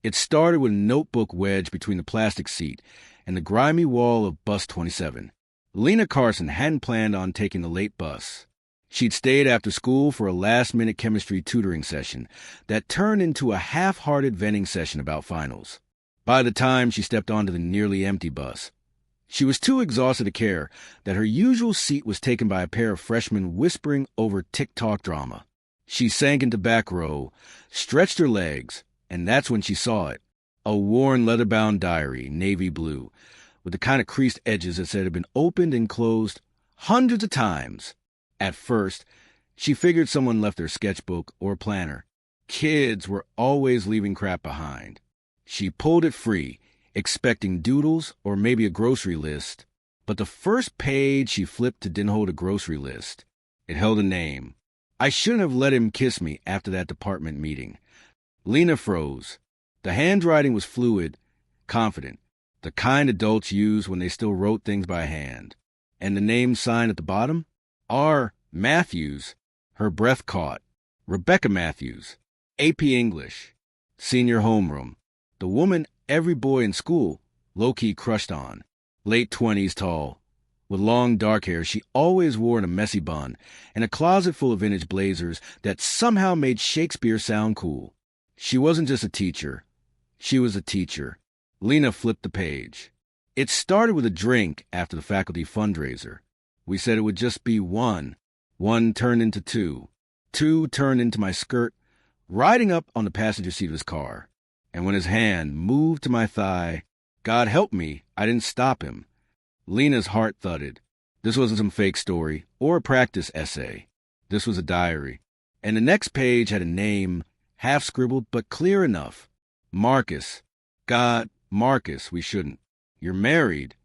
It started with a notebook wedged between the plastic seat and the grimy wall of bus 27. Lena Carson hadn't planned on taking the late bus. She'd stayed after school for a last-minute chemistry tutoring session that turned into a half-hearted venting session about finals. By the time she stepped onto the nearly empty bus, she was too exhausted to care that her usual seat was taken by a pair of freshmen whispering over TikTok drama. She sank into back row, stretched her legs, and that's when she saw it. A worn leather-bound diary, navy blue, with the kind of creased edges that said it had been opened and closed hundreds of times. At first, she figured someone left their sketchbook or planner. Kids were always leaving crap behind. She pulled it free, expecting doodles or maybe a grocery list, but the first page she flipped to didn't hold a grocery list. It held a name. I shouldn't have let him kiss me after that department meeting. Lena froze. The handwriting was fluid, confident, the kind adults used when they still wrote things by hand. And the name sign at the bottom? R. Matthews. Her breath caught. Rebecca Matthews. AP English. Senior homeroom. The woman every boy in school low-key crushed on. Late 20s tall. With long dark hair she always wore in a messy bun, and a closet full of vintage blazers that somehow made Shakespeare sound cool. She wasn't just a teacher. She was a teacher. Lena flipped the page. It started with a drink after the faculty fundraiser. We said it would just be one. One turned into two. Two turned into my skirt, riding up on the passenger seat of his car. And when his hand moved to my thigh, God help me, I didn't stop him. Lena's heart thudded. This wasn't some fake story or a practice essay. This was a diary. And the next page had a name, half scribbled but clear enough. Marcus. God, Marcus, we shouldn't. You're married.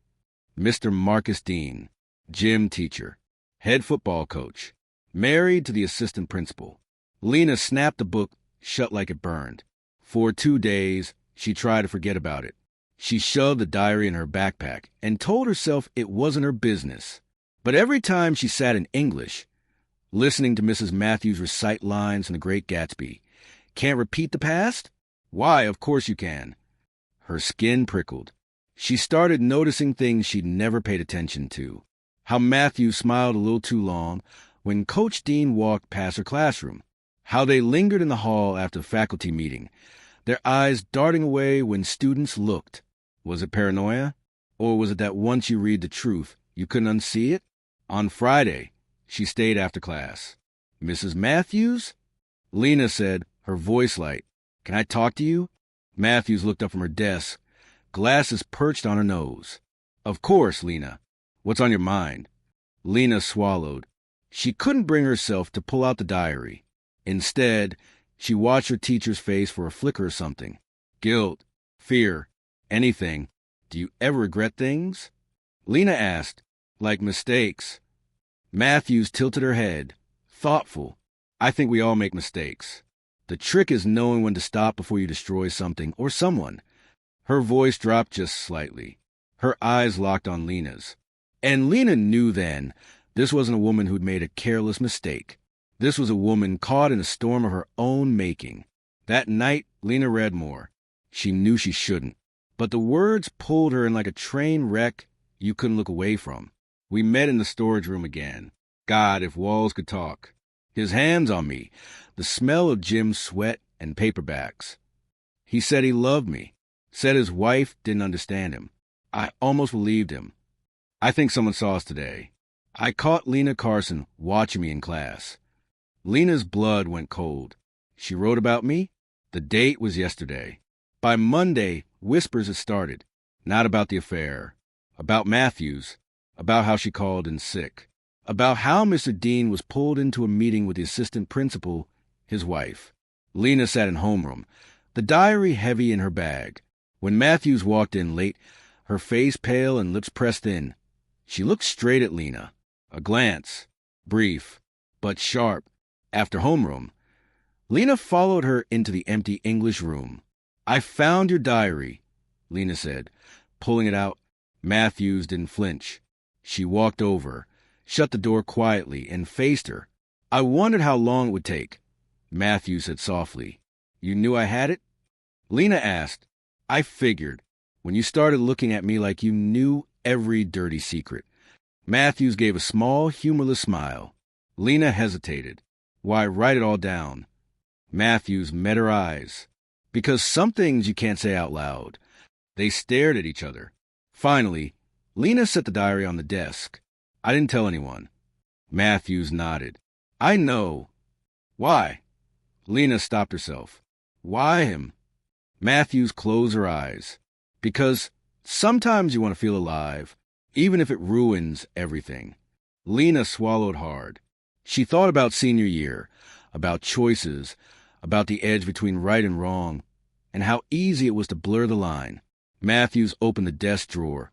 Mr. Marcus Dean, gym teacher, head football coach, married to the assistant principal. Lena snapped the book shut like it burned. For 2 days, she tried to forget about it. She shoved the diary in her backpack and told herself it wasn't her business. But every time she sat in English, listening to Mrs. Matthews recite lines from The Great Gatsby, "Can't repeat the past? Why, of course you can." Her skin prickled. She started noticing things she'd never paid attention to. How Matthews smiled a little too long when Coach Dean walked past her classroom. How they lingered in the hall after the faculty meeting, their eyes darting away when students looked. Was it paranoia? Or was it that once you read the truth, you couldn't unsee it? On Friday, she stayed after class. "Mrs. Matthews?" Lena said, her voice light. "Can I talk to you?" Matthews looked up from her desk, glasses perched on her nose. "Of course, Lena. What's on your mind?" Lena swallowed. She couldn't bring herself to pull out the diary. Instead, she watched her teacher's face for a flicker of something. Guilt, fear, anything. "Do you ever regret things?" Lena asked, "Like mistakes?" Matthews tilted her head, thoughtful. "I think we all make mistakes. The trick is knowing when to stop before you destroy something or someone." Her voice dropped just slightly. Her eyes locked on Lena's. And Lena knew then this wasn't a woman who'd made a careless mistake. This was a woman caught in a storm of her own making. That night, Lena read more. She knew she shouldn't. But the words pulled her in like a train wreck you couldn't look away from. We met in the storage room again. God, if walls could talk. His hands on me, the smell of Jim's sweat and paperbacks. He said he loved me, said his wife didn't understand him. I almost believed him. I think someone saw us today. I caught Lena Carson watching me in class. Lena's blood went cold. She wrote about me. The date was yesterday. By Monday, whispers had started. Not about the affair. About Matthews. About how she called in sick. About how Mr. Dean was pulled into a meeting with the assistant principal, his wife. Lena sat in homeroom, the diary heavy in her bag. When Matthews walked in late, her face pale and lips pressed in, she looked straight at Lena. A glance, brief, but sharp. After homeroom, Lena followed her into the empty English room. "I found your diary," Lena said, pulling it out. Matthews didn't flinch. She walked over, shut the door quietly, and faced her. "I wondered how long it would take." Matthews said softly, "You knew I had it?" Lena asked. I figured, when you started looking at me like you knew every dirty secret. Matthews gave a small, humorless smile. Lena hesitated. Why, write it all down. Matthews met her eyes. Because some things you can't say out loud. They stared at each other. Finally, Lena set the diary on the desk. I didn't tell anyone. Matthews nodded. I know. Why? Lena stopped herself. Why him? Matthews closed her eyes. Because sometimes you want to feel alive, even if it ruins everything. Lena swallowed hard. She thought about senior year, about choices, about the edge between right and wrong, and how easy it was to blur the line. Matthews opened the desk drawer,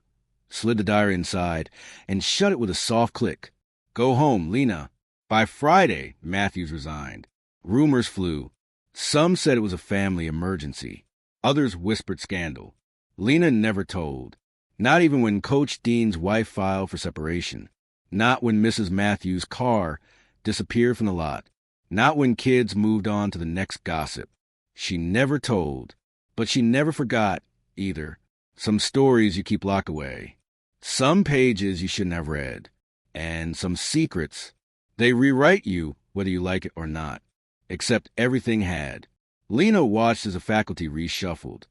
slid the diary inside, and shut it with a soft click. Go home, Lena. By Friday, Matthews resigned. Rumors flew. Some said it was a family emergency. Others whispered scandal. Lena never told. Not even when Coach Dean's wife filed for separation. Not when Mrs. Matthews' car disappeared from the lot. Not when kids moved on to the next gossip. She never told. But she never forgot, either. Some stories you keep locked away. Some pages you shouldn't have read. And some secrets. They rewrite you, whether you like it or not. Except everything had. Lena watched as the faculty reshuffled.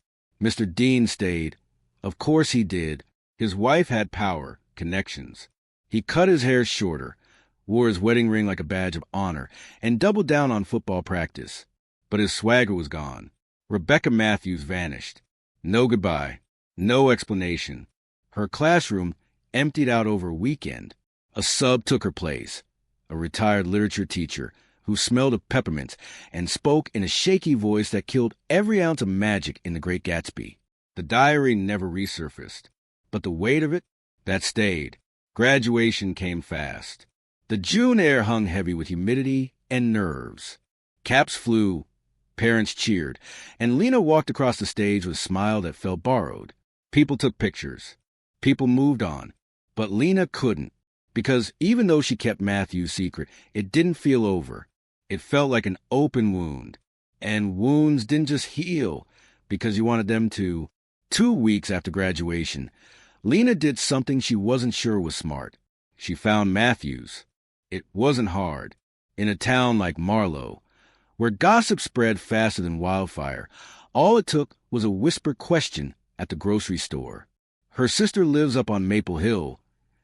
Mr. Dean stayed. Of course he did. His wife had power, connections. He cut his hair shorter, wore his wedding ring like a badge of honor, and doubled down on football practice. But his swagger was gone. Rebecca Matthews vanished. No goodbye. No explanation. Her classroom emptied out over a weekend. A sub took her place, a retired literature teacher who smelled of peppermints and spoke in a shaky voice that killed every ounce of magic in The Great Gatsby. The diary never resurfaced, but the weight of it, that stayed. Graduation came fast. The June air hung heavy with humidity and nerves. Caps flew, parents cheered, and Lena walked across the stage with a smile that felt borrowed. People took pictures. People moved on. But Lena couldn't, because even though she kept Matthew's secret, it didn't feel over. It felt like an open wound. And wounds didn't just heal because you wanted them to. 2 weeks after graduation, Lena did something she wasn't sure was smart. She found Matthews. It wasn't hard. In a town like Marlow, where gossip spread faster than wildfire, all it took was a whispered question at the grocery store. Her sister lives up on Maple Hill,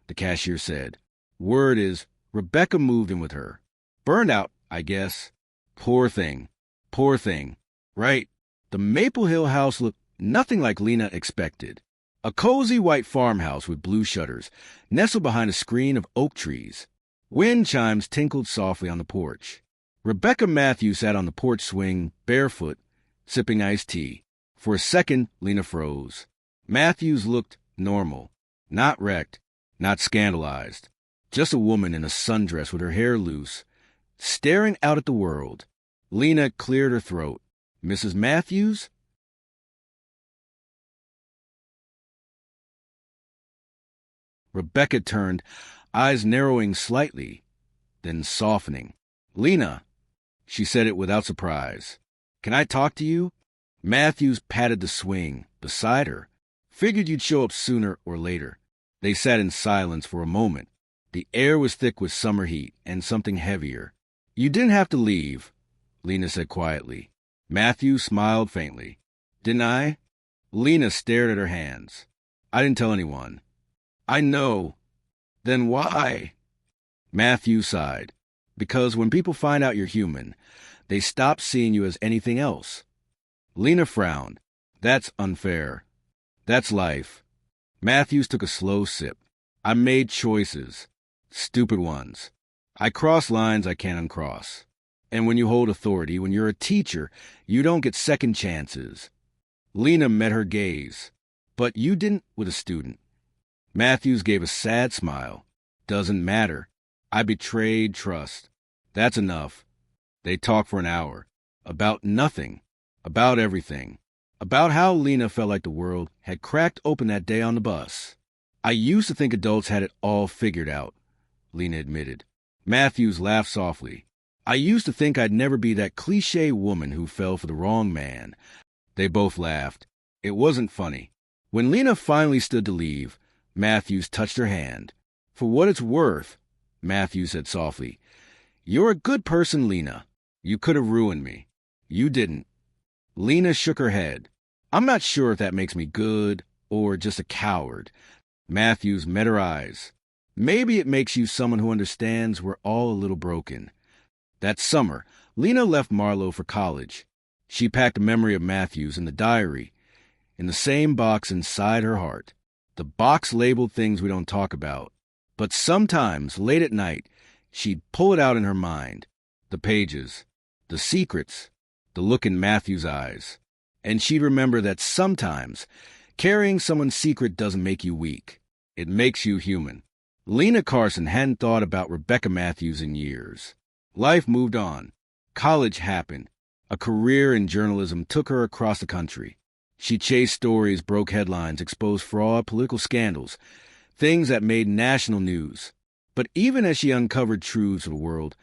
the cashier said. Word is, Rebecca moved in with her. Burned out, I guess. Poor thing. Poor thing. Right. The Maple Hill house looked nothing like Lena expected. A cozy white farmhouse with blue shutters, nestled behind a screen of oak trees. Wind chimes tinkled softly on the porch. Rebecca Matthews sat on the porch swing, barefoot, sipping iced tea. For a second, Lena froze. Matthews looked normal. Not wrecked. Not scandalized. Just a woman in a sundress with her hair loose, staring out at the world. Lena cleared her throat. Mrs. Matthews? Rebecca turned, eyes narrowing slightly, then softening. Lena, she said it without surprise. Can I talk to you? Matthews patted the swing beside her. Figured you'd show up sooner or later. They sat in silence for a moment. The air was thick with summer heat and something heavier. You didn't have to leave, Lena said quietly. Matthews smiled faintly. Didn't I? Lena stared at her hands. I didn't tell anyone. I know. Then why? Matthews sighed. Because when people find out you're human, they stop seeing you as anything else. Lena frowned. That's unfair. That's life. Matthews took a slow sip. I made choices. Stupid ones. I cross lines I can't uncross. And when you hold authority, when you're a teacher, you don't get second chances. Lena met her gaze. But you didn't with a student. Matthews gave a sad smile. Doesn't matter. I betrayed trust. That's enough. They talked for an hour. About nothing. About everything. About how Lena felt like the world had cracked open that day on the bus. I used to think adults had it all figured out, Lena admitted. Matthews laughed softly. I used to think I'd never be that cliché woman who fell for the wrong man. They both laughed. It wasn't funny. When Lena finally stood to leave, Matthews touched her hand. "For what it's worth," Matthews said softly, "you're a good person, Lena. You could have ruined me. You didn't." Lena shook her head. "I'm not sure if that makes me good or just a coward." Matthews met her eyes. "Maybe it makes you someone who understands we're all a little broken." That summer, Lena left Marlowe for college. She packed a memory of Matthews in the diary, in the same box inside her heart. The box labeled things we don't talk about. But sometimes, late at night, she'd pull it out in her mind. The pages, the secrets, the look in Matthew's eyes. And she'd remember that sometimes carrying someone's secret doesn't make you weak. It makes you human. Lena Carson hadn't thought about Rebecca Matthews in years. Life moved on. College happened. A career in journalism took her across the country. She chased stories, broke headlines, exposed fraud, political scandals, things that made national news. But even as she uncovered truths of the world,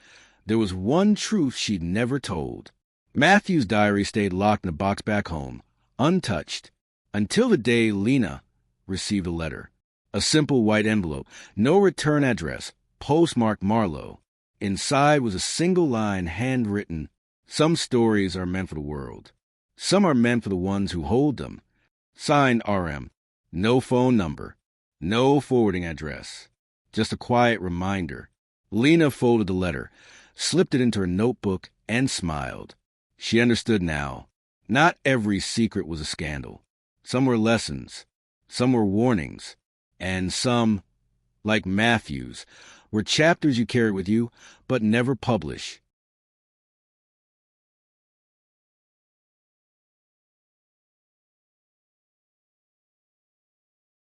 there was one truth she'd never told. Matthew's diary stayed locked in a box back home, untouched, until the day Lena received a letter. A simple white envelope, no return address, postmarked Marlowe. Inside was a single line, handwritten, "Some stories are meant for the world. Some are meant for the ones who hold them." Signed RM. No phone number. No forwarding address. Just a quiet reminder. Lena folded the letter, slipped it into her notebook, and smiled. She understood now. Not every secret was a scandal. Some were lessons. Some were warnings. And some, like Matthew's, were chapters you carried with you, but never publish.